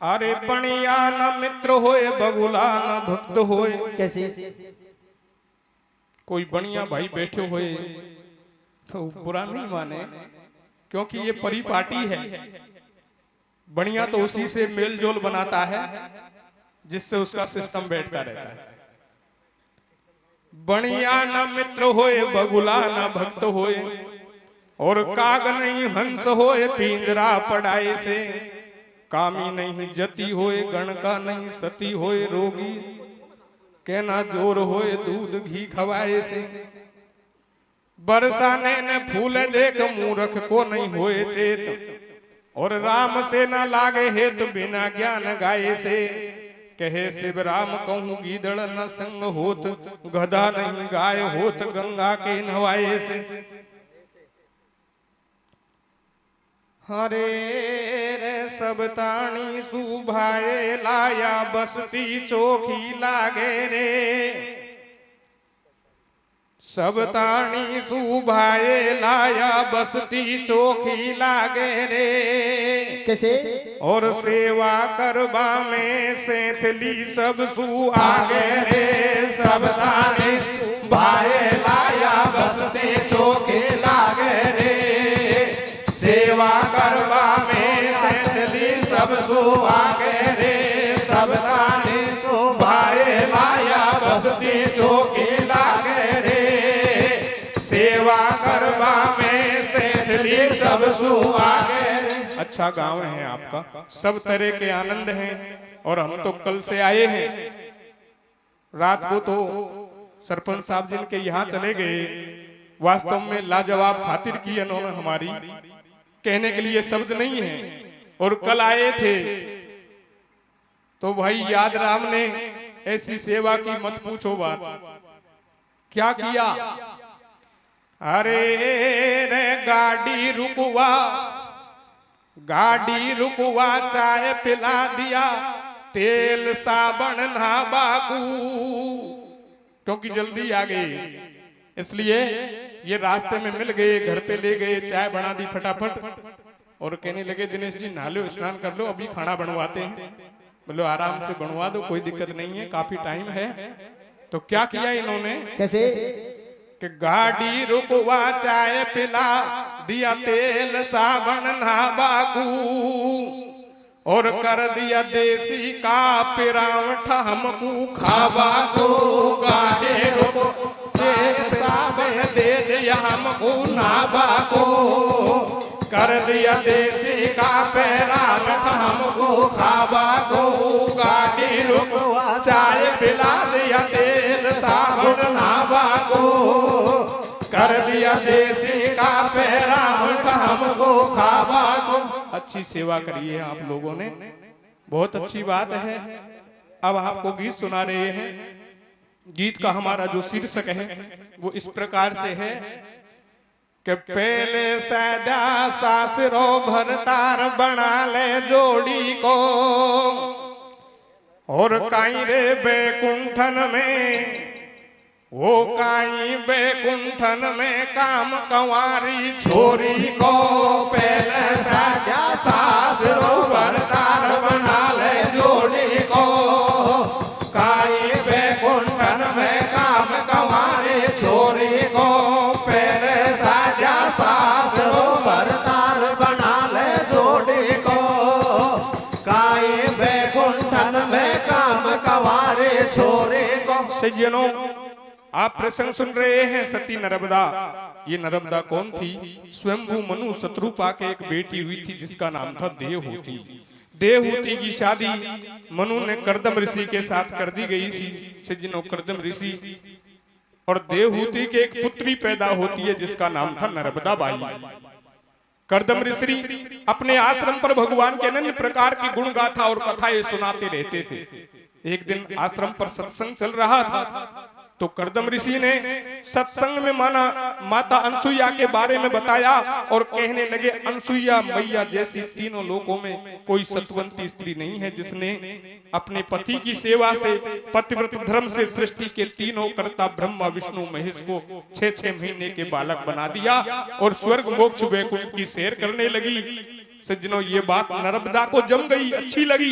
अरे बणिया न मित्र होए बगुला न भक्त होए। कैसे? कोई बणिया भाई बैठे हुए तो बुरा नहीं माने, क्योंकि ये परिपाटी है। बणिया तो उसी से मेल जोल बनाता है जिससे उसका सिस्टम बैठता रहता है। बणिया न मित्र होए बगुला न भक्त होए, और काग नहीं हंस होए पिंजरा पड़ाए से। कामी नहीं जति होए गण का नहीं सती होए, रोगी कहना जोर होए दूध घी खवाए से। बरसाने ने फूल देख मूर्ख को नहीं होए चेत, और राम से न लागे हेतु बिना ज्ञान गाये से। कहे शिव राम कहूँ गीदड़ न संग होत, गधा नहीं गाय होत गंगा के नवाए से। हरे रे सब ताणी सुभाए लाया बसती चोखी लागे रे। सब ताणी सुभाए लाया बसती चोखी लागे रे। कैसे? और सेवा करबा में सेंथली सब सु आगे रे। सब ताणी सुभाए लाया बसती चोखी लागे रे। सेवा करबा में सेंथली सब सु आगे रे। सब ताणी सुभाए लाया बसती चोखी लागे रे। सेवा करबा में सेंथली सब सु आगे रे। अच्छा गांव है आपका, सब तरह के आनंद हैं। और हम तो कल से आए हैं, रात को तो सरपंच साहब जिनके यहाँ चले गए। वास्तव में लाजवाब खातिर की उन्होंने हमारी, कहने के लिए शब्द नहीं है। और कल आए थे तो भाई याद राम ने ऐसी सेवा की मत पूछो बात। क्या किया? अरे रे गाड़ी रुकवा चाय पिला दिया, तेल साबन ना बाकू, क्योंकि जल्दी आ गई इसलिए ये रास्ते में मिल गए। घर पे ले गए, चाय बना दी फटाफट। और कहने लगे दिनेश जी नहा लो, स्नान कर लो, अभी खाना बनवाते हैं। बोलो आराम से बनवा दो, कोई दिक्कत नहीं है, काफी टाइम है। तो क्या किया इन्होंने? कैसे? कि गाड़ी रुकवा चाय पिला दिया, तेल साबन ना बाकू, और कर दिया देसी का पिरावठ हमको खावा को। गाड़ी रुको साबन दे दिया हमको नाबा को, कर दिया देसी का पिरावठ हमको खावा को। गाड़ी रुकवा चाय पिला दिया, तेल साबन नाबा को, कर दिया देसी का पिरावठ हमको खावा को। अच्छी सेवा करी है आप लोगों ने, बहुत अच्छी बात है। अब आपको गीत सुना रहे हैं। गीत का हमारा जो शीर्षक है वो इस प्रकार से है कि पहले सदा सासरो भरतार बना ले जोड़ी को, और काई रे बैकुंठन में, वो काई बैकुंठन में काम कंवारी छोरी को। पहले सदा सासरो भरतार बना ले जोड़ी को, काई बैकुंठन में काम कंवारी छोरी को। पहले सदा सासरो भरतार बना ले जोड़ी को, काई बैकुंठन में काम कंवारी छोरी को। सज्जनों, आप प्रसंग सुन रहे हैं सती नर्मदा। ये नर्मदा कौन थी? स्वयंभू मनु शत्रुपा के एक बेटी हुई थी जिसका नाम था देवहूति। देवहूति की शादी मनु ने कर्दम ऋषि के साथ कर दी गई थी। सज्जनों, कर्दम ऋषि और देवहूति के एक पुत्री पैदा होती है जिसका नाम था नर्मदा बाई। कर्दम ऋषि अपने आश्रम पर भगवान के अनन्य प्रकार की गुण गाथा और कथाएं सुनाते रहते थे। एक दिन आश्रम पर सत्संग चल रहा था तो कर्दम ऋषि ने सत्संग में माता अनसुईया के बारे में बताया और कहने लगे अनसुईया मैया जैसी तीनों लोकों में कोई सतवंती स्त्री नहीं है जिसने अपने पति की सेवा से पतिव्रत धर्म से सृष्टि के तीनों कर्ता ब्रह्मा विष्णु महेश को 6-6 महीने के बालक बना दिया और स्वर्ग मोक्ष वैकुंठ की सैर करने लगी। सज्जनों ये बात नर्मदा को जम गई, अच्छी लगी,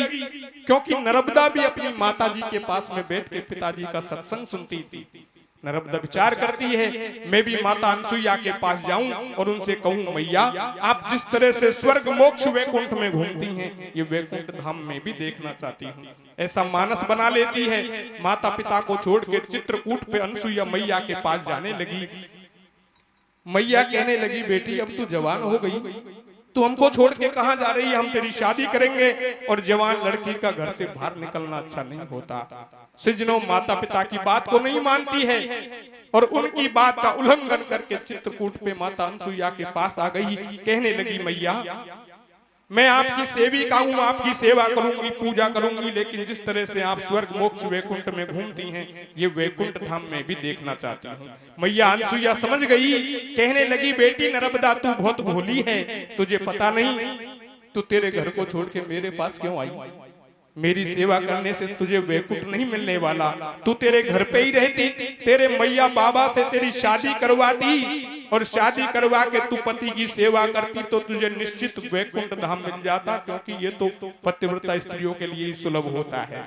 क्योंकि नर्मदा भी अपनी माता जी के पास में बैठ के पिताजी का सत्संग सुनती थी। नर्मदा विचार करती है मैं भी माता अनसुईया के पास जाऊं और उनसे कहूं मैया आप जिस तरह से स्वर्ग मोक्ष वैकुंठ में घूमती हैं ये वैकुंठ धाम में भी देखना चाहती हूं। ऐसा मानस बना लेती है। माता पिता को छोड़ के चित्रकूट पे अनसुईया मैया के पास जाने लगी। मैया कहने लगी बेटी अब तू जवान हो गई, तू हमको छोड़ के कहां जा रही है, हम तेरी शादी करेंगे और जवान लड़की का घर से बाहर निकलना अच्छा नहीं होता। सज्जनों माता पिता की बात को नहीं मानती है और उनकी बात का उल्लंघन करके चित्रकूट पे माता अनसुईया के पास आ गई। कहने लगी मैया मैं आपकी सेविका हूं, आपकी सेवा करूंगी, पूजा करूंगी, लेकिन जिस तरह से आप स्वर्ग मोक्ष वैकुंठ में घूमती हैं ये वैकुंठ धाम में भी देखना चाहती हूं। मैया अनसुईया समझ गई, कहने लगी बेटी नर्मदा तू बहुत भोली है, तुझे पता नहीं तू तेरे घर को छोड़ के मेरे पास क्यों आई, मेरी सेवा करने से तुझे वैकुंठ नहीं मिलने वाला, तू तेरे घर पे ही रहती, तेरे मैया बाबा से तेरी शादी करवाती और शादी करवा के तू पति की सेवा करती तो तुझे निश्चित वैकुंठ धाम मिल जाता, क्योंकि ये तो पतिव्रता स्त्रियों के लिए ही सुलभ होता है।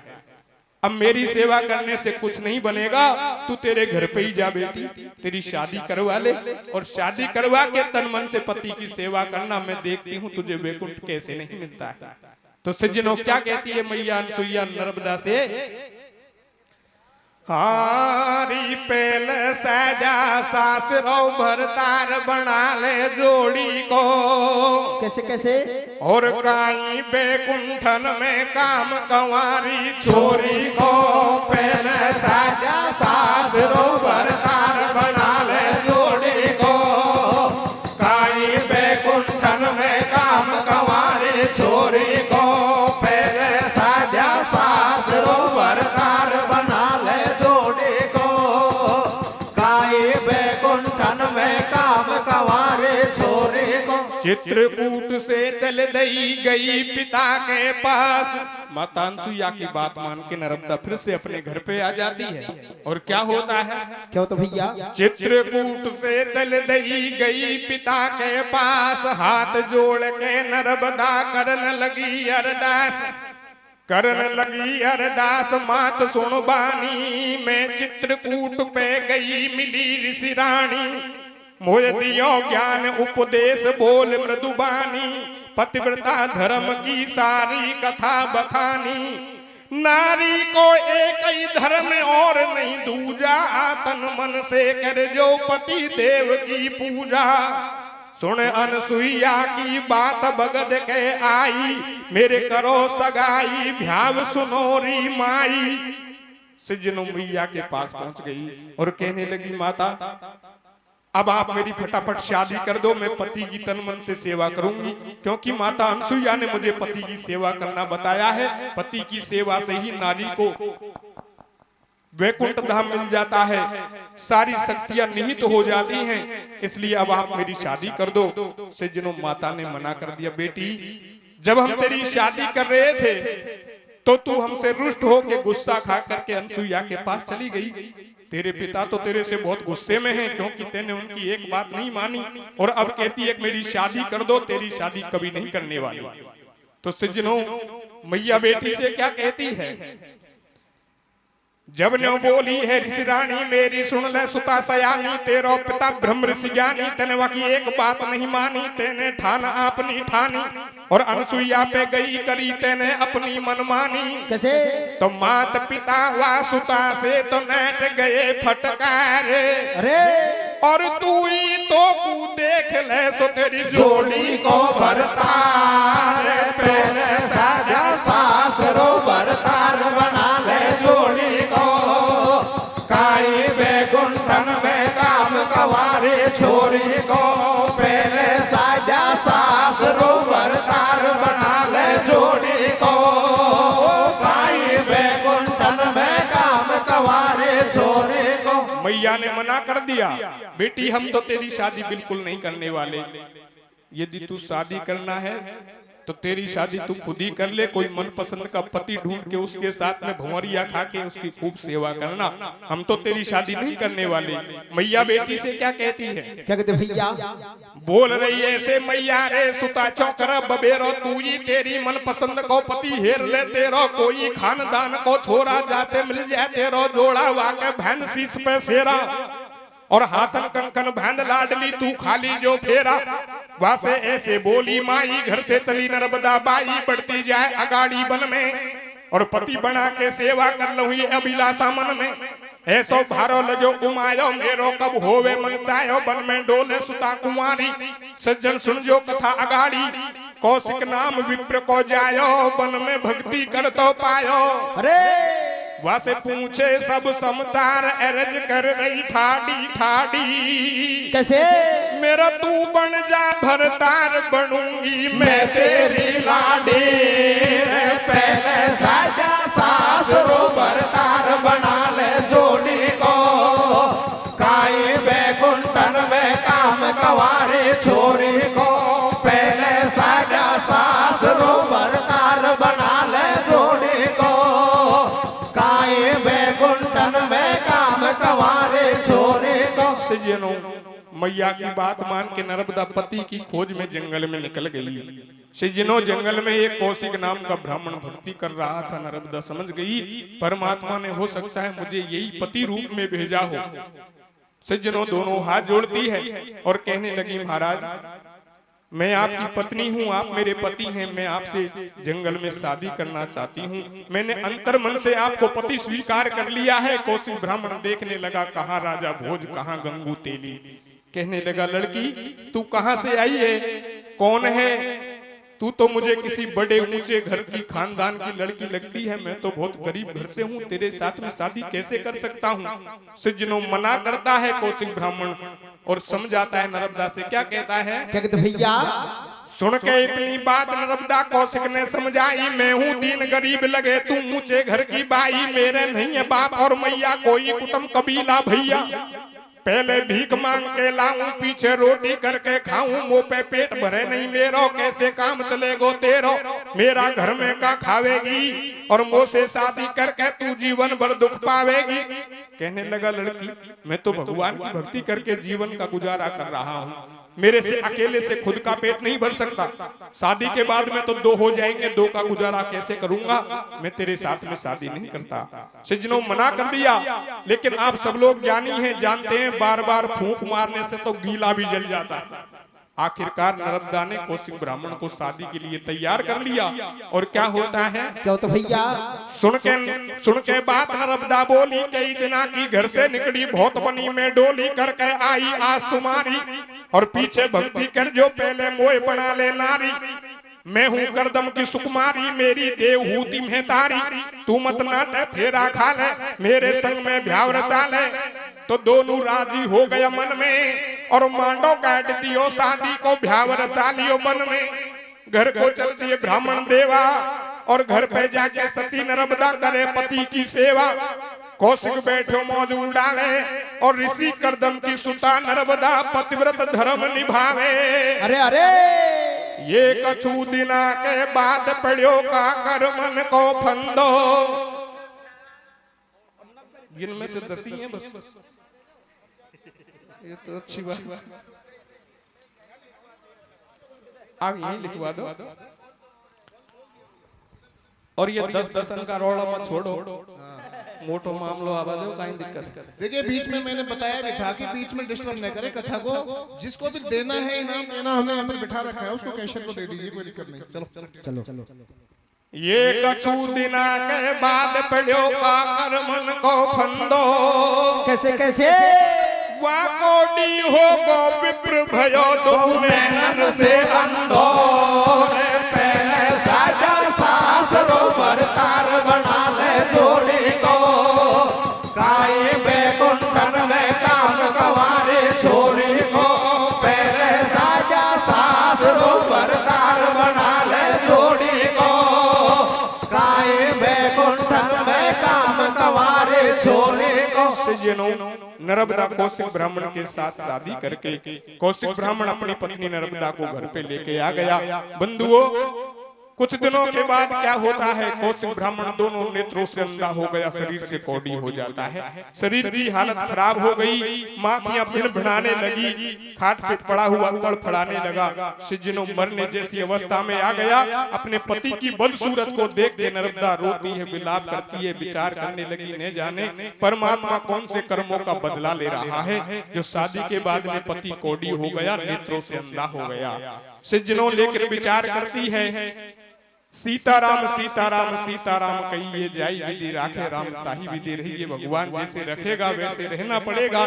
अब मेरी सेवा करने से कुछ नहीं बनेगा, तू तेरे घर पे ही जा बेटी, तेरी शादी करवा ले और शादी करवा के तन मन से पति की सेवा करना, मैं देखती हूँ तुझे वैकुंठ कैसे नहीं मिलता है। तो सज्जनों क्या कहती है मैया अनसुईया नर्मदा से, हारी पेल सजा सासरो भरतार बना ले जोड़ी को, कैसे कैसे और काई बैकुंठन में काम कंवारी छोरी को, पेल सजा सासरो भरतार बना ले जोड़ी को, काई बैकुंठन में काम कंवारी छोरी को, पेल सजा सासरो भरतार बना ले जोड़ी को, काई बैकुंठन में काम कंवारी छोरी को। चित्रकूट से चल दई गई पिता के पास। माता अनसुईया की बात मान के नर्मदा फिर से अपने घर पे आ जाती है और क्या होता है, क्या होता भैया, चित्रकूट से चल दई गई पिता के पास, हाथ जोड़ के नर्मदा करन लगी अरदास, करन लगी अरदास मात सुन बानी, मैं चित्रकूट पे गई मिली ऋषि रानी, मोह दियो ज्ञान उपदेश बोल मृदुबानी, पतिव्रता धर्म की सारी कथा बखानी, नारी को एक ही धर्म और नहीं दूजा, तन मन से कर जो पति देव की पूजा, सुन अनसुईया की बात बगद के आई, मेरे करो सगाई भ्याव सुनोरी माई। सज्जनों मैया के पास पहुंच गई और कहने लगी माता अब आप मेरी फटाफट शादी कर दो, मैं पति की तन मन से सेवा करूंगी, क्योंकि माता अनसुईया ने मुझे पति की सेवा करना बताया है, पति की सेवा से ही नारी को वैकुंठ धाम मिल जाता है, सारी शक्तियां निहित हो जाती हैं, इसलिए अब आप मेरी शादी कर दो। सज्जनों माता ने मना कर दिया, बेटी जब हम तेरी शादी कर रहे थे तो तू हमसे रुष्ट होके गुस्सा खा करके अनसुईया के पास चली गई, तेरे पिता तो तेरे से बहुत गुस्से में हैं क्योंकि तेने उनकी एक बात नहीं मानी और अब कहती है कि मेरी शादी कर दो, तेरी शादी कभी नहीं करने वाली। तो सज्जनों मैया बेटी से क्या कहती है, जब न्यों बोली है ऋषि रानी मेरी सुन ले सुता सयानी, तेरो पिता ब्रह्म ऋषि ज्ञानी, तेने वकी एक बात नहीं मानी, तेने ठान अपनी ठानी और अनसुईया पे गई करी तेने अपनी मनमानी। कैसे तो मात पिता वा सुता से तो नेट गए फटकार, अरे और तू ही तो कू देख ले सो तेरी जोड़ी को भरतार, पहले साजा सासरो भरतार बना ले जोड़ी को, काई बैकुंठन में काम कंवारी छोरी को, पहले साजा सासरो भरतार बना ले जोड़ी को, काई बैकुंठन में काम कंवारी छोरी को। मैया ने मना कर दिया, बेटी हम तो तेरी शादी बिल्कुल नहीं करने वाले, यदि तू शादी करना है तो तेरी शादी तू खुद ही कर ले, कोई मनपसंद का पति ढूंढ के उसके साथ में भंवरिया खा के उसकी खूब सेवा करना। हम तो तेरी शादी नहीं करने वाले। मैया बेटी से क्या कहती है? क्या कहते भैया? बोल रही ऐसे मैया रे सुता चौकर बबेरो, तू ही तेरी मनपसंद को पति हेर ले तेरो, कोई खानदान को छोरा जासे मिल जाए तेरो, जोड़ा वाके भैन शीश पे सेरा, और हाथन कंकन भैंद लाडली तू खाली जो फेरा। वासे ऐसे बोली माई, घर से चली नर्मदा बाई, बढ़ती जाए अगाड़ी बन में, और पति बना के सेवा कर लहू ये अभिलाषा मन में। ऐसो भारो लजो उमायो मेरो, कब होवे मन चायो, बन में डोले सुता कुमारी। सज्जन सुन जो कथा अगाड़ी, कौशिक नाम विप्र को जायो, बन में भक्ति कर तो पायो। अरे वासे पूछे सब समाचार, अरज कर रही ठाडी ठाडी। कैसे? मेरा तू बन जा भरतार, बनूंगी मैं तेरी लाडी। पहले साजा सासरो भरतार, बना ले जोड़ी को, काई बैकुंठन में काम कवारे छोरी को। पहले साजा सासरो भरतार, बना ले जोड़ी को, काई बैकुंठन में काम कवारे छोरी को। सज्जनों, मैया की बात मान के नर्मदा पति की खोज में जंगल में निकल गई। सज्जनों, जंगल में एक कौशिक नाम का ब्राह्मण भक्ति कर रहा था। नर्मदा समझ गई परमात्मा ने हो सकता है मुझे यही पति रूप में भेजा हो। सज्जनों, दोनों हाथ जोड़ती है और कहने लगी, महाराज मैं आपकी पत्नी हूँ, आप मेरे पति हैं, मैं आपसे जंगल में शादी करना चाहती हूँ। मैंने अंतर मन से आपको पति स्वीकार कर लिया है। कौशिक ब्राह्मण देखने लगा, कहाँ राजा भोज, कहाँ गंगू तेली। कहने लगा, लड़की तू कहाँ से आई है, कौन है तू? तो मुझे किसी बड़े ऊंचे घर की खानदान की लड़की लगती है, मैं तो बहुत गरीब घर से हूँ, तेरे साथ में शादी कैसे कर सकता हूँ। सज्जनों, मना करता है कौशिक ब्राह्मण और समझाता है नर्मदा से। क्या कहता है? क्या कहते भैया? सुन के इतनी बात नर्मदा कौशिक ने समझाई, मैं हूँ दीन गरीब लगे तू ऊंचे घर की बाई, मेरे नहीं है बाप और मैया, कोई कुटुंब कबीला भैया। पहले भीख मांग के लाऊं, पीछे रोटी करके खाऊं, मुंह पे पेट भरे नहीं मेरो, कैसे काम चलेगो तेरो। मेरा घर में का खावेगी और मुंह से शादी करके तू जीवन भर दुख पावेगी। कहने लगा, लड़की मैं तो भगवान की भक्ति करके जीवन का गुजारा कर रहा हूँ, मेरे से अकेले से खुद का पेट नहीं भर सकता। शादी के बाद में तो दो हो जाएंगे, दो का गुजारा कैसे करूंगा, मैं तेरे साथ में शादी नहीं करता। सज्जनों, मना कर दिया, लेकिन आप सब लोग ज्ञानी हैं, जानते हैं बार बार फूंक मारने से तो गीला भी जल जाता है। आखिरकार नर्मदा ने कौशिक ब्राह्मण को शादी के लिए तैयार कर लिया। और क्या होता है? क्या होता भैया? सुन के बात नर्मदा बोली, कई दिना की घर से निकली, बहुत बनी में डोली करके आई आज तुम्हारी, और पीछे भक्ति कर जो पहले मोह बना ले नारी। मैं हूँ करदम की सुकुमारी, मेरी देव हूँ तिम्हे तारी, तू मत नाट फेरा खा ले, मेरे संग में भ्याव रचा ले। तो दोनों राजी हो गया मन में, और मांडो काट दियो शादी को, भ्याव रचा लियो मन में। घर को चल दिए ब्राह्मण देवा, और घर पे जाके सती नर्मदा करे पति की सेवा। कौशिक बैठो मौज उड़ावे, और ऋषि करदम की सुता नर्मदा पतिव्रत धर्म निभावे। अरे अरे ये कछु दिना के बाद पड़ियो का कर मन को फंदो। इनमें से 10 ही हैं बस, ये तो अच्छी बात। आप यही लिखवा दो, और ये 10 का रोड़ा मत छोड़ो, मोटो मामलो आवा दो, कहीं दिक्कत। देखिए, बीच में मैंने बताया भी था कि बीच में डिस्टर्ब न करे कथा को। जिसको भी देना है इनाम देना, हमने यहाँ पर बिठा रखा है, उसको कैशियर को दे दीजिए, कोई दिक्कत नहीं। चलो चलो चलो। ये कछु दिना के बाद पड़ियो का कर मन को फंदो। कैसे कैसे? वा कोडी हो गो विप्र भयो, दो नैनन से अंधो। पहले साजा सासरो भरतार, बना ले जोड़ी को, काई बैकुंठन में काम कवारे छोरी को। पहले साजा सासरो भरतार, बना ले जोड़ी को, काई बैकुंठन में काम कवारे छोरी को। नर्मदा कौशिक ब्राह्मण के साथ शादी करके कौशिक ब्राह्मण अपनी पत्नी नर्मदा को घर पे लेके आ गया। बंधुओं, कुछ दिनों के बाद क्या होता है, कौशिक ब्राह्मण दोनों नेत्रों से अंधा हो गया, शरीर से कौड़ी हो जाता है, शरीर की हालत खराब हो गई, माँ की भिड़भिड़ाने लगी, खाट पे पड़ा हुआ तड़फड़ाने लगा। सज्जनों, मरने जैसी अवस्था में आ गया। अपने पति की बदसूरत को देख के नर्मदा रोती है, विलाप करती है, विचार करने लगी, न जाने परमात्मा कौन से कर्मों का बदला ले रहा है जो शादी के बाद में पति कौड़ी हो गया, नेत्रों से अंधा हो गया। सज्जनों, लेकर विचार करती है, सीताराम सीताराम सीताराम कहिए जाई विधि राखे राम ताही विधि रही। ये भगवान जैसे रखेगा वैसे रहना पड़ेगा।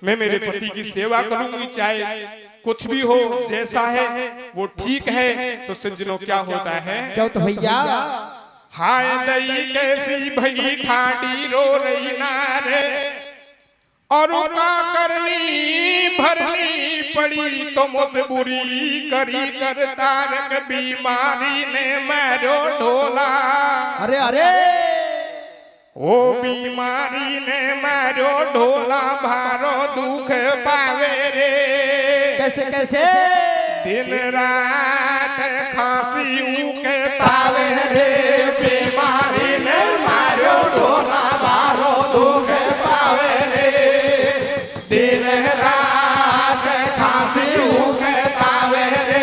मैं मेरे पति की सेवा करूंगी, चाहे कुछ भी हो, जैसा है वो ठीक है। तो सज्जनों, क्या होता है, क्या तो भैया, हाय दई कैसी भई ठाडी रो रही नारे, और का करनी भरनी पड़ी तो मुझसे बुरी करी कर तारक बीमारी ने मारो ढोला। अरे अरे, ओ बीमारी ने मारो ढोला, भारो दुख पावे रे। कैसे कैसे, दिन रात खांसी के तावे रे, बीमारी ने मारो ढोला, भारो दुख पावे रे। दिन रात खांसी के तावे रे,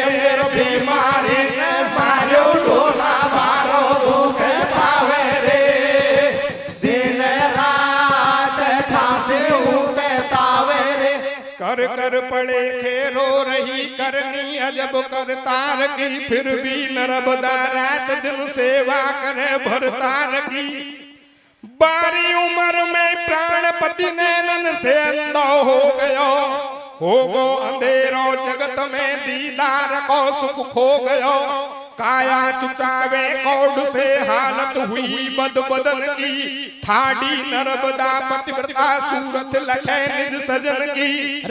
बीमारी ने मारो ढोला, भारो दुख पावे रे। दिन रात खांसी के तावे रे, कर कर पड़े खेरो रही करनी अजब करतार की, फिर भी नर्मदा रात दिन सेवा करे भरतार की। बारी उम्र में प्राणपति नैनन से अंधा हो गयो, हो गो अंधेरो जगत में दीदार को सुख खो गयो। काया चुचावे कौड से हालत हुई बद बदन की, ठाडी नर्मदा पतिव्रता सूरत लखे निज सजन की।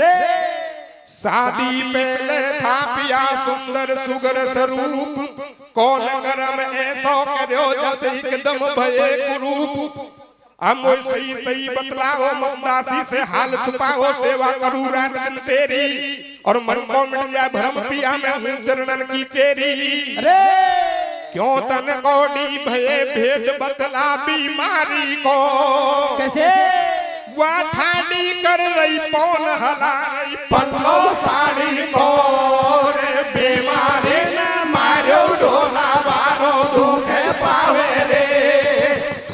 शादी पहले था पिया सुंदर सुगर स्वरूप, कौन करम ऐसो करो जैसे एकदम भये कुरूप। हम सही सही बतलाओ ममदासी से हाल छुपाओ, सेवा करूं रात दिन तेरी, और मन को मिट जाए भ्रम पिया में हूँ चरणन की चेरी। क्यों तन कौड़ी भये भेद बतला बीमारी को, कैसे वह ठाडी कर रही पौन हला रही पल्लो साड़ी को, रे बीमारी न मारो ढोला, बारो दुख पावे रे।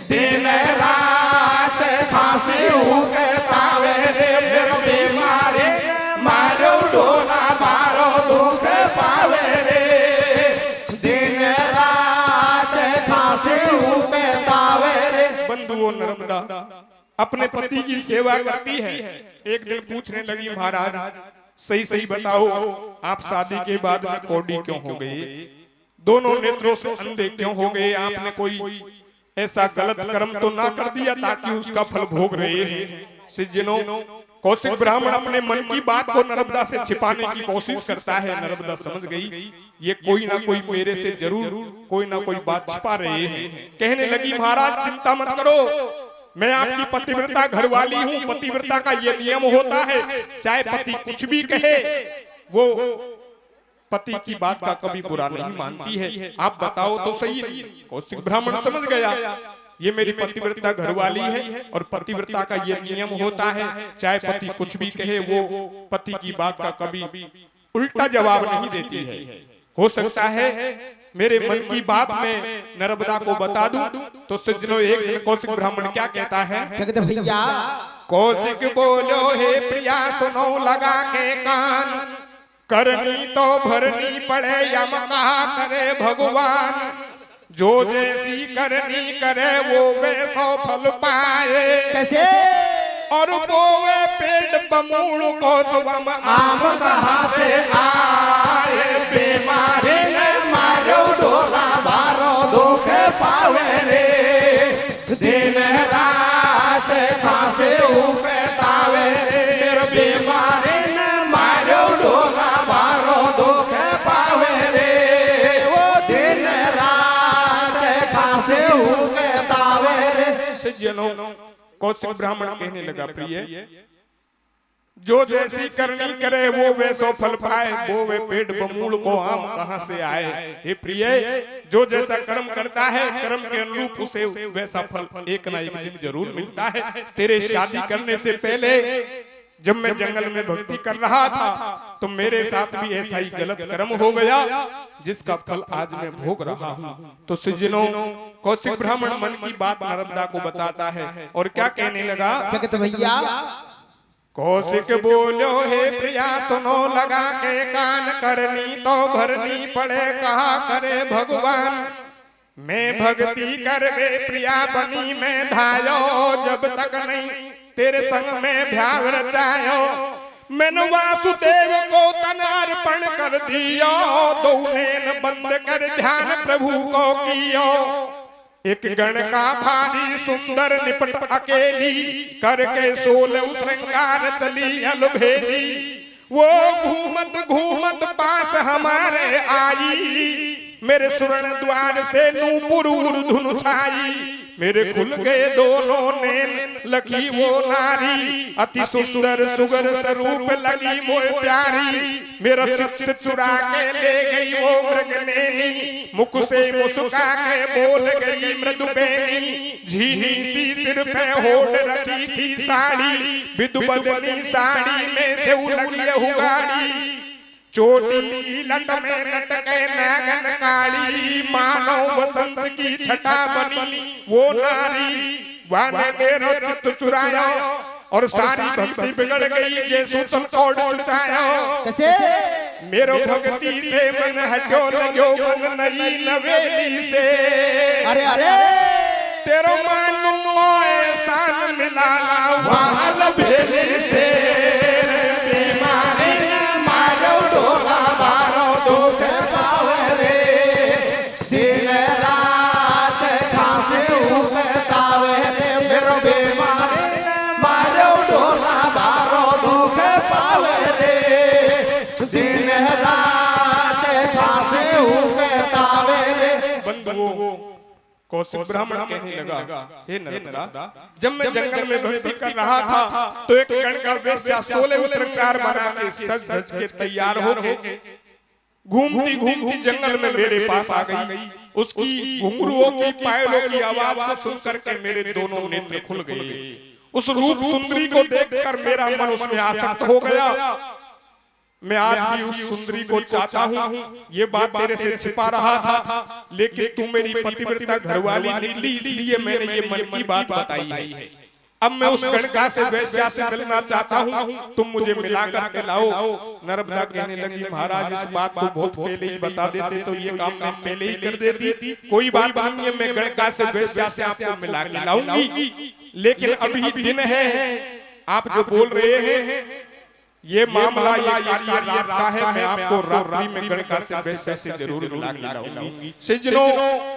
दिन रात खांसी के तावे रे, फिर बीमारी न मारो ढोला, बारो दुख पावे रे। दिन रात खांसी के तावे रे। बंधुओं, नर्मदा अपने पति की सेवा करती है। एक दिन पूछने लगी, महाराज सही सही बताओ, आप शादी के बाद में कौड़ी क्यों हो गए, दोनों नेत्रों से अंधे क्यों हो गए? आपने कोई ऐसा गलत कर्म तो ना कर दिया ताकि उसका फल भोग रहे हैं? सज्जनों, कौशिक ब्राह्मण अपने मन की बात को नर्मदा से छिपाने की कोशिश करता है। नर्मदा समझ गई ये कोई ना कोई मेरे से जरूर कोई ना कोई बात छिपा रहे हैं। कहने लगी, महाराज चिंता मत करो, मैं आपकी पतिव्रता घरवाली हूँ। पतिव्रता का ये नियम होता है, चाहे पति कुछ भी कहे वो पति की बात का कभी बुरा नहीं मानती है। आप बताओ तो सही। कौशिक ब्राह्मण समझ गया ये मेरी पतिव्रता घरवाली है, और पतिव्रता का ये नियम होता है, चाहे पति कुछ भी कहे वो पति की बात का कभी उल्टा जवाब नहीं देती है। हो सकता है मेरे मन की बात में नर्मदा को बता दूं। तो सज्जनों, एक दिन कौशिक ब्राह्मण क्या कहता है, क्या कहते भैया, कौशिक बोलो हे प्रिया सुनो लगा के कान, करनी तो भरनी पड़े यम कहा करे भगवान, जो जैसी करनी करे वो वैसो फल पाए। कैसे, और बोवे पेड़ बमूल को सुबम आम कहाँ से आए, बीमारी ने मारो ढोला, बारो दुख पावे रे। दिन रात खांसे ऊपे तावे रे, बीमारी ने मारो ढोला, बारो दुख पावे रे। वो दिन रात खांसे ऊपे तावे रे। सज्जनों, कौशिक ब्राह्मण कहने लगा, प्रिय जो जैसी करनी करे वो वैसो फल पाए, वो वे पेड़ बमूल को आम कहां से आए। हे प्रिय, जो जैसा कर्म करता है कर्म के अनुरूप उसे वैसा फल एक ना एक दिन जरूर मिलता है। तेरे शादी करने से पहले जब मैं जंगल में भक्ति कर रहा था तो मेरे साथ भी ऐसा ही गलत कर्म हो गया जिसका फल आज मैं भोग रहा हूँ। तो सज्जनों, कौशिक ब्राह्मण मन की बात नर्मदा को बताता है और क्या कहने लगा। क्या कहते भैया? कौशिक बोलो हे प्रिया सुनो लगा के कान, करनी तो भरनी पड़े कहा करे भगवान। मैं भक्ति कर वे प्रिया बनी मैं धायो, जब तक नहीं तेरे संग में भ्याव रचायो। मैंने वासुदेव को तन अर्पण कर दियो, दो नैन बंद कर ध्यान प्रभु को कियो। एक गण का भारी सुंदर निपट अकेली, करके 16 श्रृंगार चली अलभेली। वो घूमत घूमत पास हमारे आई, मेरे सुवर्ण द्वार से नूपुर धुन छाई। मेरे खुल गए दोनों नैन लखी वो नारी, अति सुंदर सुगर स्वरूप लगी मोर प्यारी। मेरा चित्त चुरा के ले गई वो मृगनैनी, मुख से मुस्का के बोल गई मृदु बेनी। झीनी सी सिर पे होड़ रखी थी साड़ी, विदुबदनी साड़ी में से लगी हुगाड़ी। चोटी की लट में लटके नागन काली, मानो वसंत की छटा बनी वो नारी। वाने मेरो चित्त चुराया और सारी भक्ति बिगड़ गई, जैसु तुम कोड चुचायो। कैसे? मेरो भक्ति से मन हटो लगो मन नई नवेली से। अरे अरे तेरो मानो एहसान मिला वाल भेले से। कौशिक ब्राह्मण कहने लगा, हे नर्मदा, जब मैं जंगल में भक्ति कर रहा था तो एक गण का वेश्या 16 श्रृंगार बना के सज धज के तैयार हो के घूमती घूमती जंगल में मेरे पास आ गई। उसकी घुंघरुओं की पायलों की आवाज को सुनकर के मेरे दोनों नेत्र खुल गए। उस रूप सुंदरी को देखकर मेरा मन उसमें आसक्त हो गया। मैं आज भी उस सुंदरी को चाहता हूँ, ये बात तेरे से छिपा रहा था, लेकिन तू मेरी पतिव्रता घरवाली निकली इसलिए मैंने ये मन की बात बताई है। अब मैं उस गणका से वेश्या से मिलना चाहता हूँ, तुम मुझे मिला करके लाओ। नर्मदा कहने लगी, महाराज इस बात को बहुत पहले ही बता देते तो ये काम मैं पहले ही कर देती। कोई बात नहीं है, मैं गणका से वेश्या से आपको मिला के लाऊंगी, लेकिन अभी दिन है। आप जो बोल रहे हैं ये मामला ये कार्य रात का है, मैं आपको रात्रि में गणका से वेश्या से जरूर मिला के लाऊंगी। सज्जनों,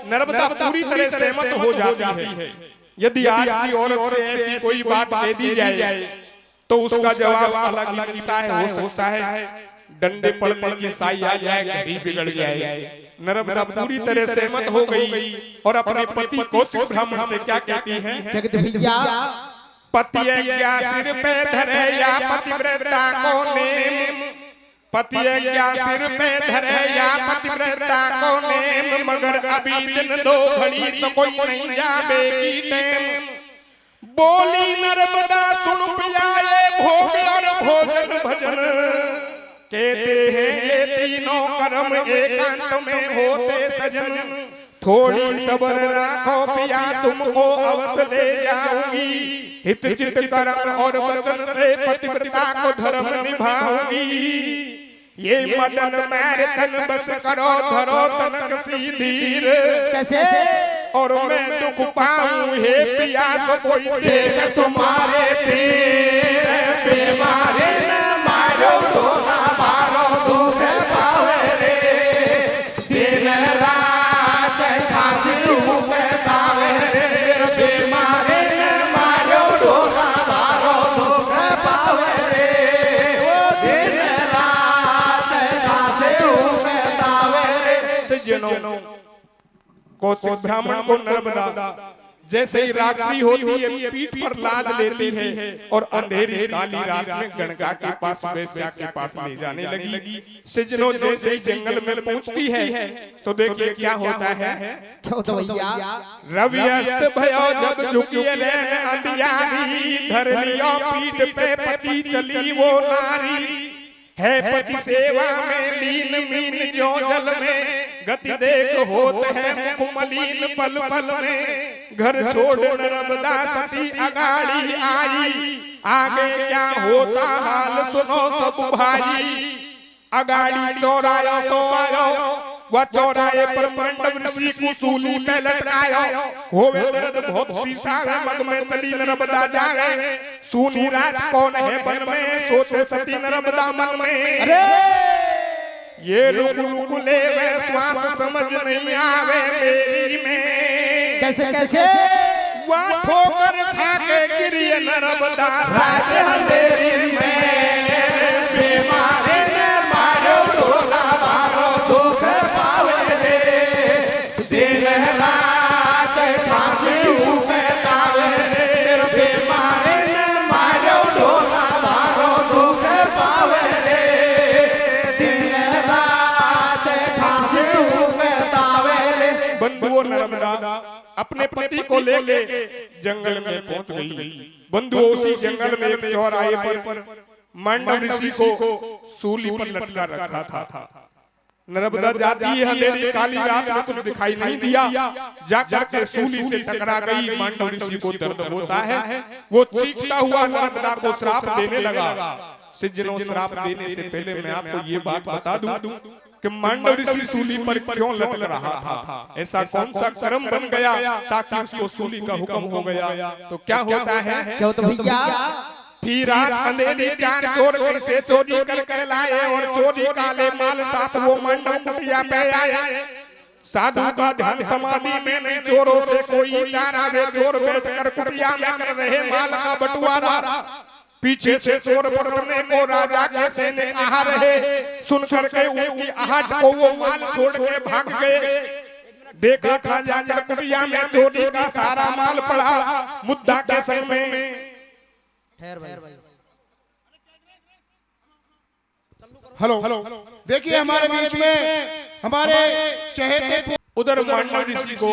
नर्मदा पूरी तरह सहमत हो जाती है। यदि आज की औरत से ऐसी कोई बात कह दी जाए तो उसका जवाब अलग ही मिलता है। हो सकता है डंडे पड़ने की साई आ जाए, घर ही बिगड़ जाए। नर्मदा पूरी तरह सहमत हो गई और अपने पति कौशिक ब्राह्मण से क्या कहती है? क्या कहते भैया? पति क्या सिर पे धरे या पतिव्रता को नेम, पति क्या सिर पे धरे या पतिव्रता को नेम, मगर अभी दिन दो घड़ी से कोई नहीं जाबे की टेम। बोली नर्मदा सुन पियाए भोग और भोजन भजन, कहते हैं ये तीनों कर्म एकांत में होते सजन। थोड़ी सबर राखो पिया तुमको अवश्य ले जाऊंगी, हित चित कर्म और वचन से पतिव्रता को धर्म निभाऊंगी। ये मदन मैर तन बस करो धरो तनक सीधीर, कैसे? और मैं दुख पाऊं हे पिया सो कोई देख तुम्हारे पीर। बीमारी न मारो ढोला मारो दुख पावे रे, दिन रात खांसी उबतावे रे। बीमारी न मारो ढोला मारो दुख पावे रे, दिन रात खांसी उबतावे रे। सज्जनों, कौशिक ब्राह्मण को नर्मदा जैसे ही रात्रि होती है पीठ पर लाद लेती है और अंधेरी काली रात में गणगा के पास वेश्या के पास ले जाने लगी। सज्जनों जैसे ही जंगल में पहुंचती है तो देखिए क्या होता है। क्या होता भैया? रवि अस्त भयो जब झुकिए रैन अंधियारी, धर लियो पीठ पे पति चली वो नारी, है पति सेवा में लीन मीन जो जल में, गति देख होते हैं मुख मलिन पल पल में, घर छोड़ नर्मदा सती अगाड़ी आई, आगे क्या होता हाल सुनो सब भाई। अगाड़ी चौराया सो आयो, वह चौराहे पर पांडव ऋषि को सूली पे लटकायो, होवे दर्द बहुत शीशा मग में चली नर्मदा जावे, सुनी रात कौन है बन में, सोचे सती नर्मदा मन में। अरे ये रुक ले वे श्वास समझ नहीं आवे मेरी में, कैसे कैसे? वह ठोकर खा के गिरी नर्मदा रात अंधेरी में, बीमारी ने मारो ढोला मारो दुख पावे रे, दिन रात खांसी उबेतावे रे, बीमारी ने मारो ढोला मारो दुख पावे रे, दिन रात खांसी उबेतावे रे। बंधुओं नर्मदा अपने पति को लेके जंगल में पहुंच गई। बंधुओं उसी जंगल में एक चौराहे पर मांडव ऋषि को सूली पर लटका रखा था। नर्मदा जाती है अंधेरी काली रात में कुछ दिखाई नहीं दिया, जाकर के सूली से टकरा गई। मांडव ऋषि को दर्द होता है, वो चीखता हुआ नर्मदा को श्राप देने लगा। सज्जनों श्राप देने से पहले मैं आपको ये बात बता दूं कि मांडव ऋषि सूली पर क्यों लटक रहा था, ऐसा कौन सा कर्म बन गया ताकि उसको सूली का हुक्म हो गया। तो क्या होता है? क्या होता भैया? थी रात अंधेरी चार चोर घर से चोरी कर लाए और चोरी काले माल साथ वो मांडव कुटिया पे आए। साधु का ध्यान समाधि में नहीं, चोरों से कोई चारा वे चोर बैठ कर कुटिया में कर रहे माल का बंटवारा। पीछे से चोर पकड़ने को राजा के सैनिक आ रहे, सुनकर के उनकी आहट को वो माल छोड़ के भाग गए। देखा था जाकर कुटिया में चोरी का सारा माल पड़ा, मुद्दा के संग में। ठहर भाई। हेलो देखिए हमारे बीच में हमारे चहेते उधर मांडव ऋषि को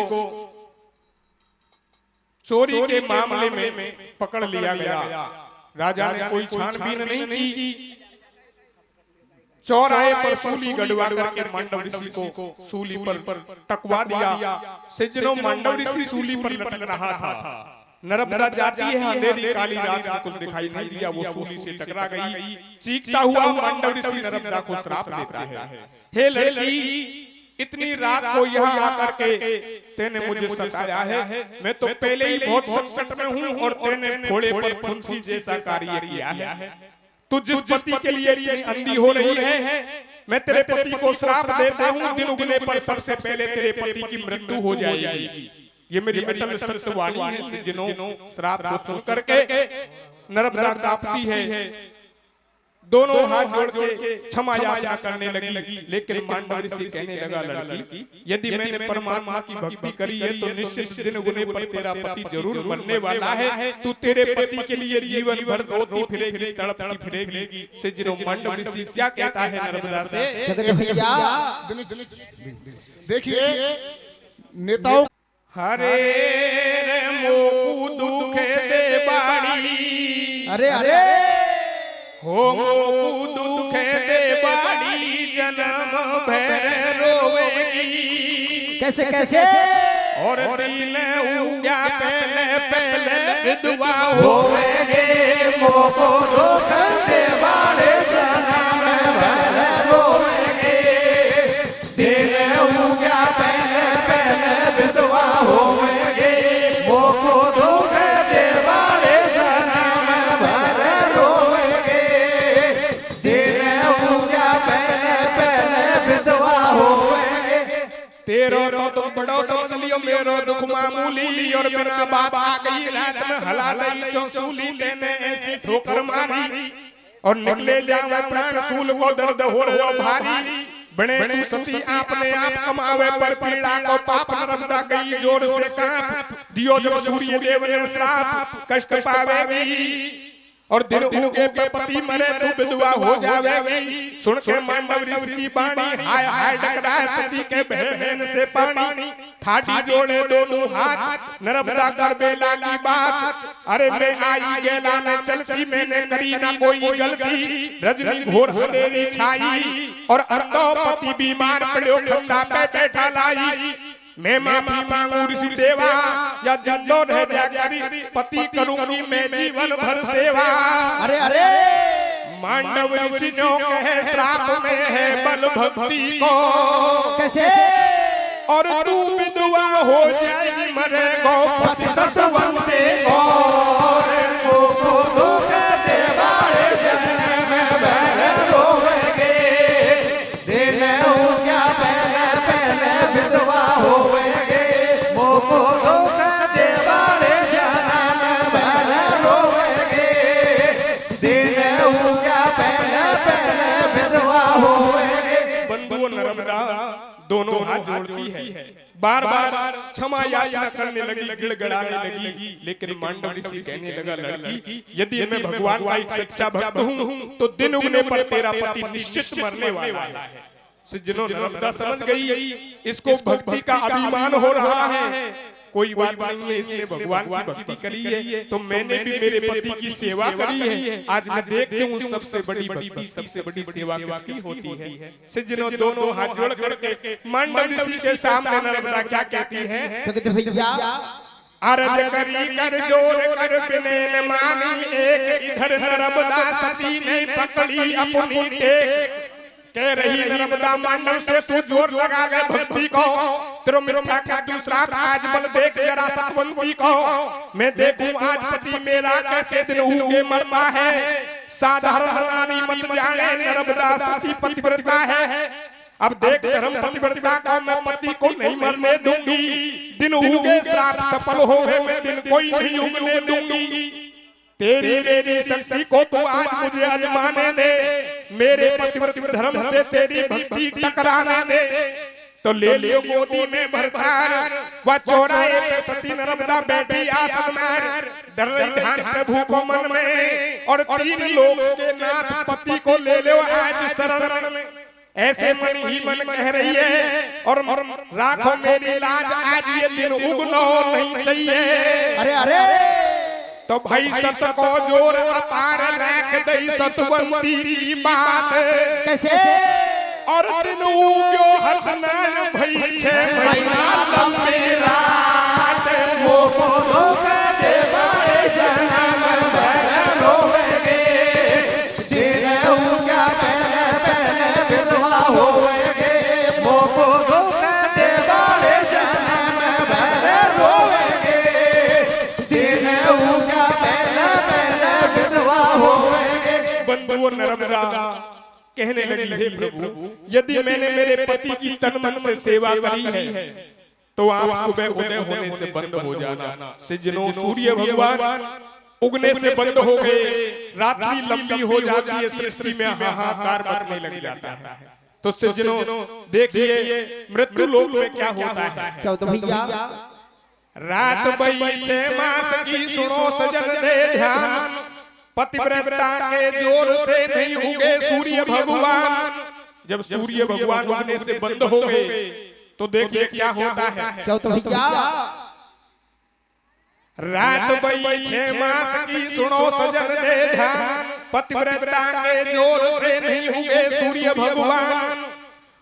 चोरी के मामले में पकड़ लिया गया। राजा ने कोई छानबीन नहीं की, चौराहे पर सूली गड़वा करके मांडव ऋषि को सूली पर टकवा दिया। सज्जनों मांडव ऋषि सूली पर लटक रहा था। नर्मदा जाती है अंधेरी काली रात में कुछ दिखाई नहीं दिया, वो सूली से टकरा गई। चीखता हुआ मांडव ऋषि नर्मदा को श्राप देता है, हे लड़की इतनी रात को यहाँ आकर के तेने मुझे सताया है, मैं तो पहले ही बहुत संकट में हूँ और तेने फोड़े पर फुंसी जैसा कार्य किया है। तू जिस पति के लिए इतनी अंधी हो रही है, मैं तेरे पति को श्राप देता हूँ, दिन उगने पर सबसे पहले तेरे पति की मृत्यु हो जाएगी। ये मेरी अटल सत्यवाणी है। जिन्हों श्राप को सुन करके नर्मदा कांपती है, दोनों हाथ जोड़ के क्षमा याचना करने लगी। लेकिन मांडव ऋषि कहने लगा, लड़की यदि मैंने परमात्मा की भक्ति करी है तो निश्चित दिन गुने पर तेरा पति जरूर बनने वाला है। तू तेरे पति के लिए जीवन भर रोती फिरेगी, तड़पती फिरेगी। सज्जनों मांडव ऋषि क्या कहता है नर्मदा से? देखिए नेताओं हरे रे मोकू दुखे दे बाड़ी, अरे अरे हो मोकू दुखे दे बाड़ी, जन्म भर रोवेगी। कैसे कैसे? और दिन उग्या पहले पहले विधवा होवेगे, मोकू दुखे दे बाड़ी जन्म भर रोवेगे। दिन उग्या पहले पहले विधवा होवेगे, मोकू दुखे दे बाड़ी जन्म भर रोवेगे। दिन उग्या पहले पहले विधवा होवेगे। तेरो तो तुम बड़ो समझ लियो, मेरो दुख मामूली। और बिना बात आ गई रात में हला लई चौसूली, तेने ऐसी ठोकर मारी और निकले जावे प्राण, सूल को दर्द हो रहा भारी। बने तू सती आपने आप कमावे पर पीड़ा को पाप नर्मदा गई जोर से कांप दियो जब सूर्य देव ने श्राप कष्ट पावेगी और दिन उगे पे पति मरे तू विधवा हो जावेगी सुन के मांडव ऋषि की वाणी हाय हाय डकराए सती के बहन से पानी ठाठी जोड़े दोनों हाथ नर्मदा कर बेला की बात अरे मैं आई गेला में चलती मैंने करी ना कोई गलती रजनी घोर अंधेरी छाई और अंधो पति बीमार पड़ो खंडा पे बैठा लाई मैं माफी मांगू ऋषि देवा या जन्नो रह जा करी पति करूंगी मैं जीवन भर सेवा अरे अरे मांडव ऋषि ने कहे श्राप में है बल भक्ति को कैसे और तू विधवा हो जाएगी मरे गो पति सतवंते को देवारे जन्म भर रोवेगे दिन हो गया पहले पहले विधवा होवेगे मोको लोक देवारे जन्म भर रोवेगे दिन हो गया पहले पहले विधवा होवेगे बंधुओं नर्मदा दोनों हाथ जोड़ती है बार बार क्षमा याचना करने लगी गिड़गिड़ाने लगी लेकिन मांडव ऋषि कहने लगा लड़की यदि मैं भगवान का एक सच्चा भक्त हूँ तो दिन उगने पर तेरा पति निश्चित मरने वाला है सज्जनों नर्मदा समझ गई इसको भक्ति का अभिमान हो रहा है कोई बात नहीं है इसने भगवान की भक्ति करी है तो मैंने भी मेरे पति की सेवा करी है आज मैं देखती हूँ सबसे बड़ी भक्ति सबसे बड़ी सेवा किसकी होती है सज्जनों दोनों हाथ जोड़ करके मांडव ऋषि के सामने नर्मदा क्या कहती है भैया अरज करी कर जोर कर बिने न मानी एक इधर नर्मदा सती ने पकड़ी अपनी टेक कह रही नर्मदा मांडव से तू जोर लगा ले भक्ति को तेरो मिथ्या का दूसरा आज बल देख जरा सतवंती को मैं देखूं आज पति मेरा कैसे दिन उगे मरता है साधारण नारी मत जाने नर्मदा सती पतिव्रता है अब देख धर्म पतिव्रता को मैं पति को नहीं मरने दूंगी दिन उगे श्राप सफल होवे मैं दिन कोई नहीं उगने दूंगी तेरी मेरी शक्ति को तू आज मुझे आजमाने दे मेरे पतिव्रत धर्म से तेरी भक्ति टकराने दे तो ले लियो गोदी में भरतार वह चौराहे पे सती नर्मदा बैठी आसन मार डर रही ध्यान प्रभु को मन में और तीन लोग के नाथ पति को ले लो आज शरण में ऐसे मन ही मन कह रही है और राखो मेरी लाज आज ये दिन उगनो नहीं चाहिए अरे अरे तो भाई सत को जोर अपार रख दई सतवंती की बात कैसे और दिन उग्यो हथ न भई छे महीना लंबी रात मोको लोक देवारे जन्म भर रोवेगे दिन उग्या पहले पहले विधवा होवेगे मोको लोक देवारे जन्म भर रोवेगे दिन उग्या पहले पहले विधवा होवेगे बंधुओं नर्मदा कहने लगी हे प्रभु यदि मैंने मेरे पति की तन मन से सेवा करी है तो आप सुबह उदय होने से बंद हो जाना सज्जनों सूर्य भगवान उगने से बंद हो गए रात्रि लंबी हो जाती है सृष्टि में हाहाकार मचने लग जाता है तो सज्जनों देखिए मृत्यु लोक में क्या होता है क्या होता भैया रात बई 6 मास की सुनो सजन दे ध्यान पतिव्रता के जोर से नहीं उगे सूर्य भगवान जब सूर्य भगवान उगने से बंद हो गए तो देखिए क्या होता है क्या होता भैया रात बई 6 मास की सुनो सजन दे ध्यान पतिव्रता के जोर से नहीं उगे सूर्य भगवान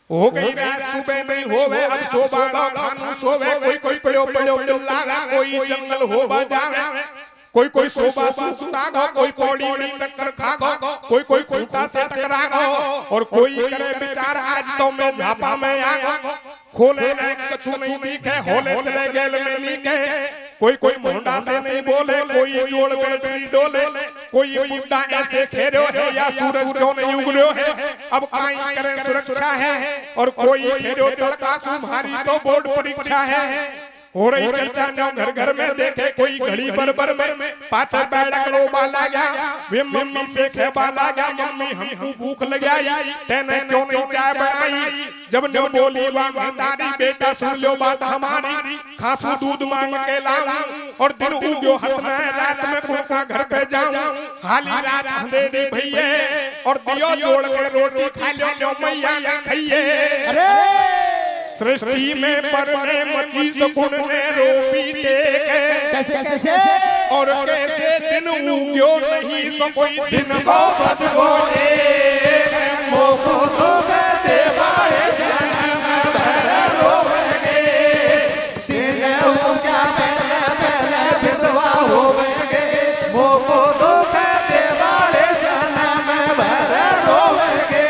हो गई रात सुबह नहीं होवे अब सोबाड़ो खानू सोवे कोई कोई पड़ो पड़ो लागा कोई जंगल हो बजावे कोई कोई सोबा सूता गो कोई पौड़ी में चक्कर खा गो कोई कोई खूंटा से टकरा गो और कोई करे विचार आज तो मैं झापा में आ गो खोले नहीं कछु नहीं दिखे होले चले गेल में नहीं कहे कोई कोई मोंडा से नहीं बोले कोई जोड़ बैटरी डोले कोई बुड्ढा ऐसे खेरो है या सूरज क्यों नहीं उगलो है अब काई करे सुरक्षा है और कोई खेरो तड़का सुमारी तो बोर्ड परीक्षा है हो रही चर्चा नो घर घर में देखे कोई घड़ी बरबर में पाछे बैठक लो बाला गया वे मम्मी से खे बाला गया मम्मी हमको भूख लगाई तेने क्यों नहीं चाय बनाई जब नो बोली वाह तारी बेटा सुन लो बात हमारी खासू दूध मांग के लाऊं और दिन उग्यो हाथ में रात में कुड़का घर पे जाऊं हाली रात अंधेरी भैये और दियो जोड़ के रोटी खा लो मैया ने खाइए अरे सृष्टि में परने मची सकुन ने रोपी टेके कैसे कैसे और कैसे दिन उग्यो नहीं सो कोई दिन को बच गोए मोको दुख देवाए जन्म भर रोवेगे दिन उग्या पहले पहले विधवा होवेगे मोको दुख देवाए जन्म भर रोवेगे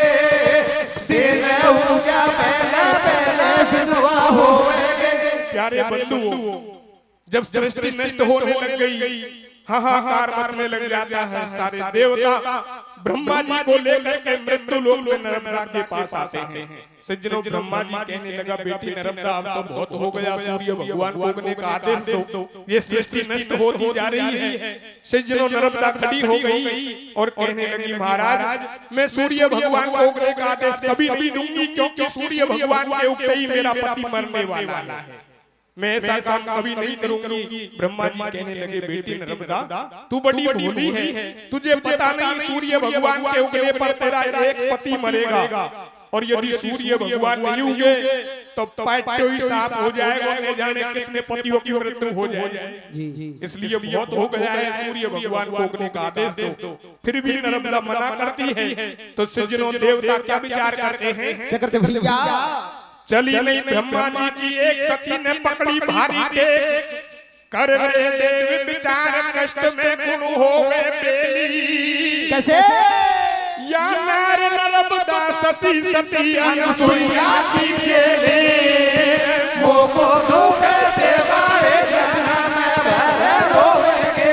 दिन उग्या पहले पहले विधवा होवेगे। प्यारे बंधुओं जब सृष्टि नष्ट होने लग गई हाहाकार मचने लग जाता है सारे देवता ब्रह्मा जी को लेकर के मृत्यु लोक में नर्मदा के पास आते हैं सज्जनों ब्रह्मा जी कहने लगा बेटी नर्मदा अब तो बहुत हो गया सूर्य भगवान को उगने का आदेश दो ये सृष्टि नष्ट होती जा रही है सज्जनों नर्मदा खड़ी हो गई और कहने लगी महाराज मैं सूर्य भगवान को उगने का आदेश कभी नहीं दूंगी क्योंकि सूर्य भगवान के उगते ही मेरा पति मरने वाला है मैं ऐसा काम कभी नहीं करूंगी ब्रह्मा जी कहने लगे बेटी नर्मदा तू बड़ी भोली है तुझे पता नहीं सूर्य भगवान के उगने पर तेरा एक पति मरेगा और यदि सूर्य भगवान नहीं उगे तो पैटो ही साफ हो जाएगा न जाने कितने पतियों की मृत्यु हो जाएगी इसलिए बहुत हो गया है सूर्य भगवान को उगने का आदेश दो फिर भी नर्मदा मना करती है तो सज्जनों देवता क्या विचार करते हैं क्या करते भैया चली नहीं ब्रह्मा जी की एक सखी ने पकड़ी भारी टेक कर रहे देव विचार कष्ट में गुण हो गए बेली कैसे या नार नर्मदा सती सती अनसुईया की चेले मोको दुख देवाए जन्म भर रोवेगे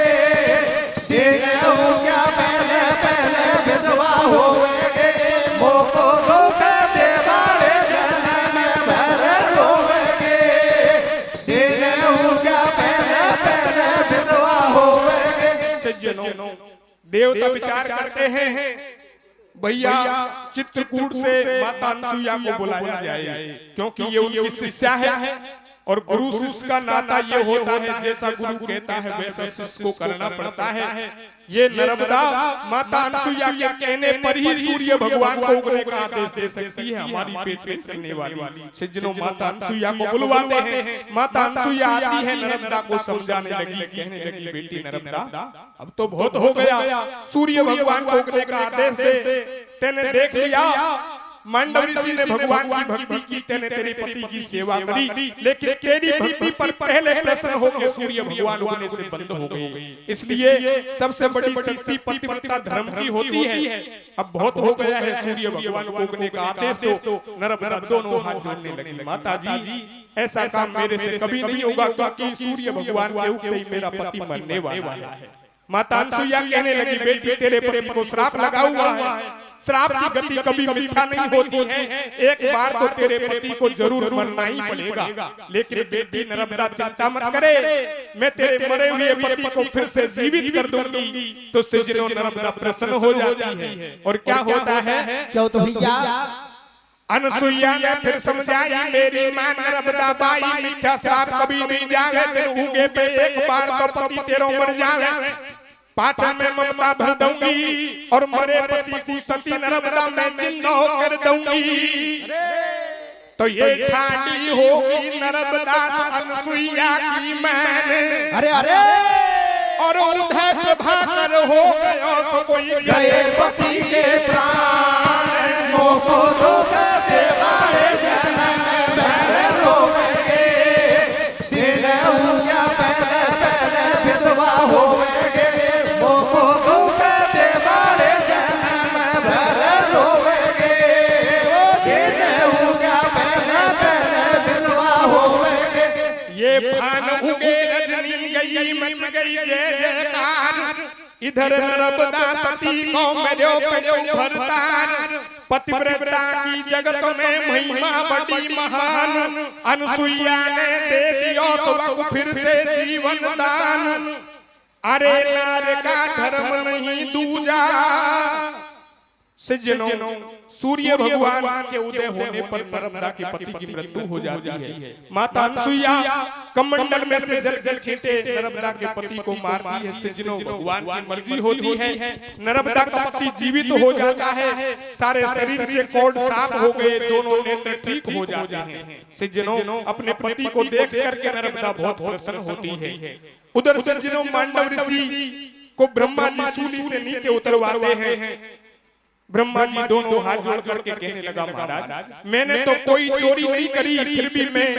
दिन उग्या पहले पहले विधवा होवेगे मोको दुख देवाए जन्म भर रोवेगे दिन उग्या पहले पहले विधवा होवेगे। सज्जनों देवता विचार करते हैं भैया चित्रकूट से माता अनसुईया को बुलाया जाए क्योंकि ये उनकी शिष्या है और गुरु शिष्य का नाता ये होता है जैसा गुरु कहता है वैसा शिष्य को करना पड़ता है ये नर्मदा माता अनसुईया के कहने पर ही सूर्य भगवान को उगने का आदेश दे सकती है हमारी पेट में चलने वाली सज्जनों माता अनसुईया को बुलवाते हैं माता अनसुईया आती है नर्मदा को समझाने लगी कहने लगी बेटी नर्मदा अब तो बहुत हो गया सूर्य भगवान को उगने का आदेश दे तेने देख लिया मांडव ऋषि ने भगवान की भक्ति की तेने तेरे पति की सेवा करी लेकिन तेरी भक्ति पर पहले प्रसन्न होकर सूर्य भगवान उगने से बंद हो गए इसलिए सबसे बड़ी शक्ति पतिव्रता धर्म की होती है अब बहुत हो गया है सूर्य भगवान को उगने का आदेश दो नर्मदा दोनों हाथ जोड़ने लगी माता जी ऐसा काम मेरे से कभी नहीं होगा क्योंकि सूर्य भगवान के उगते ही मेरा पति मरने वाला है माता अनसुईया कहने लगी बेटी तेरे पति को श्राप लगा हुआ है श्राप की गति कभी मिथ्या नहीं होती है एक बार तो तेरे पति को जरूर मरना ही पड़ेगा लेकिन बेटी नर्मदा चिंता मत करे मैं तेरे मरे हुए पति को फिर से जीवित कर दूंगी तो सज्जनों नर्मदा प्रसन्न हो जाती है और क्या होता है क्या तो भैया अनसुईया ने फिर समझाया मेरी मां नर्मदा बाई मिथ्या श्राप कभी नहीं जावे तेरे उगे पे एक बार तो पति तेरो मर जावे पाछा में ममता भर दूंगी और मरे पति की सती नर्मदा मैं जिंदा कर दूंगी तो ये ठानी होगी नर्मदा अनसुईया की मैंने अरे अरे और उधर प्रभाकर हो गया सो कोई गए पति के प्राण मोको दुख देवाए जन्म भर रोवेगे दिन उग्या पहले पहले विधवा होवेगे मोको दुख देवाए जन्म भर रोवेगे दिन उग्या पहले पहले विधवा होवेगे। ये भान उगे रजनी गई मच गई जय जयकार इधर नर्मदा सती को मेरे पयो भरतार, पतिव्रता की जगत में महिमा बड़ी महान, अनुसुईया ने दे दियो सबको फिर से जीवन दान। अरे नार का धर्म नहीं दूजा, सज्जनों सूर्य भगवान के उदय होने पर नर्मदा के पति की मृत्यु हो जाती है। माता अनुसुईया कमंडल में से जल जल छींटे नर्मदा के पति को मारती है। सज्जनों भगवान की मर्जी होती है, नर्मदा का पति जीवित हो जाता है, सारे शरीर से कोढ़ साफ हो गए, दोनों नेत्र ठीक हो जाते हैं। सज्जनों अपने पति को देख करके नर्मदा बहुत प्रसन्न होती है। उधर सज्जनों मांडव ऋषि को ब्रह्मा जी सूली से नीचे उतरवाते हैं। ब्रह्मा जी दोनों हाथ जोड़ करके कहने लगा, महाराज मैंने तो कोई चोरी नहीं करी, फिर भी मैं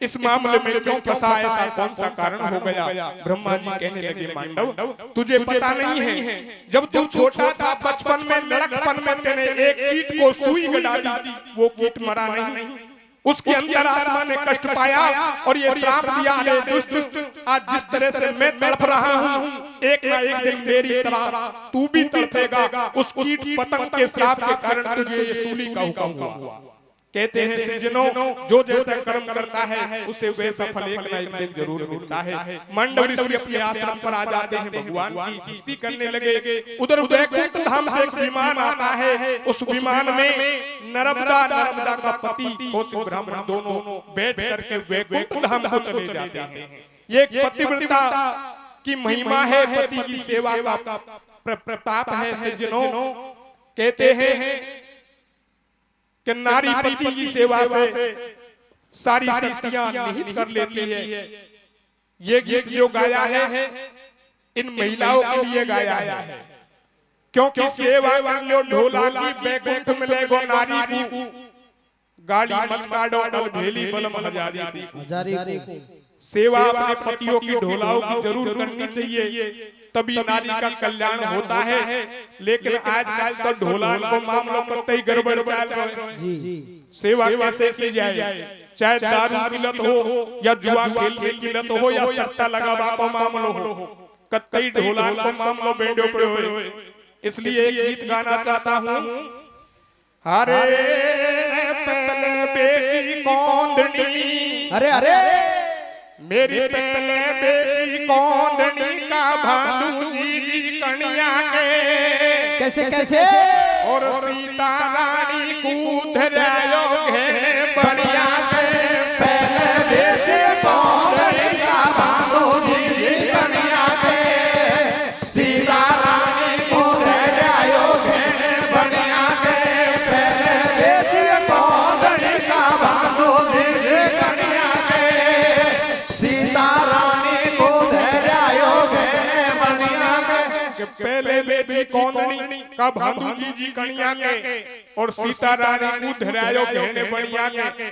इस मामले में क्यों फंसा, ऐसा कौन सा कारण हो गया? ब्रह्मा जी कहने लगे, मांडव तुझे पता नहीं है, जब तू छोटा था बचपन में लड़कपन में तेने एक कीट को सुई गड़ा दी, वो कीट मरा नहीं, उसके अंदर आत्मा ने कष्ट पाया और ये श्राप दिया है दुष्ट, आज जिस तरह से मैं तड़प रहा हूँ, एक ना एक दिन मेरी तरह तू भी तड़पेगा। उस कीट पतंग के श्राप के कारण तुझे ये सूली का हुक्म हुआ। कहते हैं सज्जनों जो जैसा कर्म करता है उसे वैसा फल एक ना एक दिन जरूर मिलता है। मांडव ऋषि अपने आश्रम पर आ जाते हैं, भगवान की भक्ति करने लगे। उधर वैकुंठ धाम से एक विमान आता है, उस विमान में नर्मदा का पति कौशिक ब्राह्मण दोनों बैठ करके वैकुंठ धाम को चले जाते हैं। ये पतिव्रता की महिमा है, पति की सेवा का प्रताप है। सज्जनों कहते हैं कि नारी पति की सेवा से सारी शक्तियां निहित कर लेती है। ये गीत जो गाया है इन महिलाओं के लिए गाया है, क्योंकि सेवा कर लो ढोला की बैकुंठ मिलेगो नारी को, गाड़ी मत काटो अलभेली बलम हजारी को। सेवा अपने पतियों की ढोलाओं की जरूर करनी चाहिए, तभी नारी का कल्याण होता है। लेकिन आजकल तो ढोलान को मामलों कतई गड़बड़ चाल रहा है। सेवा कैसे की जाए, चाहे दारू की लत हो या जुआ खेलने की लत हो या सट्टा लगावा को मामलो हो, कतई ढोलान को मामलो बेड़ो पड़े हुए। इसलिए एक गीत गाना चाहता हूँ, हरे पहले बेची कौंदनी, अरे अरे मेरी पहले बेची कौंदनी का भादू जी कन्या के, कैसे कैसे और सीता रानी को धरायो घेरे बढ़िया के। पहले बेचे कौंदनी का भादू जी कन्या के, सीता रानी को धरायो घेरे बढ़िया के। पहले बेचे कौंदनी का भादू जी कन्या के, सीता रानी को धरायो घेरे बढ़िया के। पहले बेची कौंदनी का भादू जी कन्या के और सीता रानी को धरायो घेरे बढ़िया के।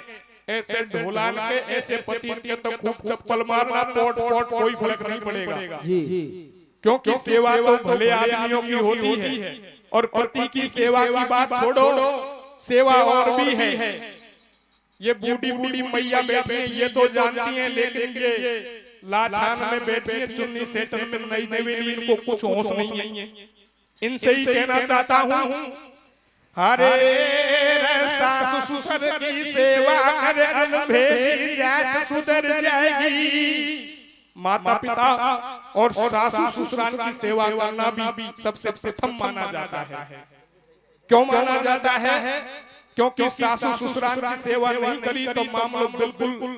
ऐसे ढोलान के ऐसे पति के तो खूब चप्पल मारना पोट पोट कोई फर्क नहीं पड़ेगा जी, क्योंकि सेवा तो भले आदमियों की होती है। और पति की सेवा की बात छोड़ो, सेवा और भी है। ये बूढ़ी बूढ़ी मैया बैठी है ये तो जानती हैं, लेकिन ये लाछान में बैठी है, चुन्नी सेटन में नई नवेली, इनको कुछ होश नहीं है। इनसे ही कहना चाहता हूँ, हरे सास ससुर की सेवा कर अलभेली जात सुधर जाएगी। माता पिता और सासू ससुराल की सेवा करना भी सबसे प्रथम माना जाता है। क्यों माना जाता है? क्योंकि सासू ससुराल की सेवा नहीं करी तो मामला बिल्कुल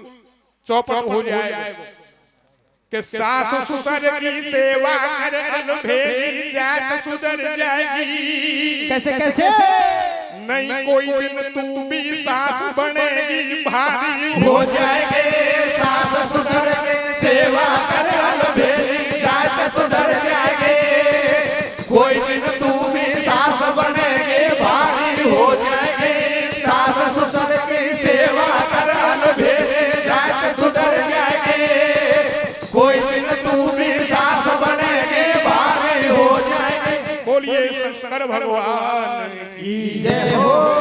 चौपट हो जाएगा। कि सासू ससुर की सेवा कर अलभेली जात सुधर जाएगी। कैसे कैसे नहीं कोई दिन तू भी सास बनेगी, भारी हो जाएंगे। सास ससुर की सेवा कर अलभेली जात सुधर जाएंगे। कोई दिन तू भी सास बनेगे, भारी हो जाएंगे। सास ससुर की सेवा कर अलभेली जात सुधर जाएंगे। कोई दिन तू भी सास बनेगे, भारी हो जाएंगे। बोलिए शंकर भगवान की जय हो।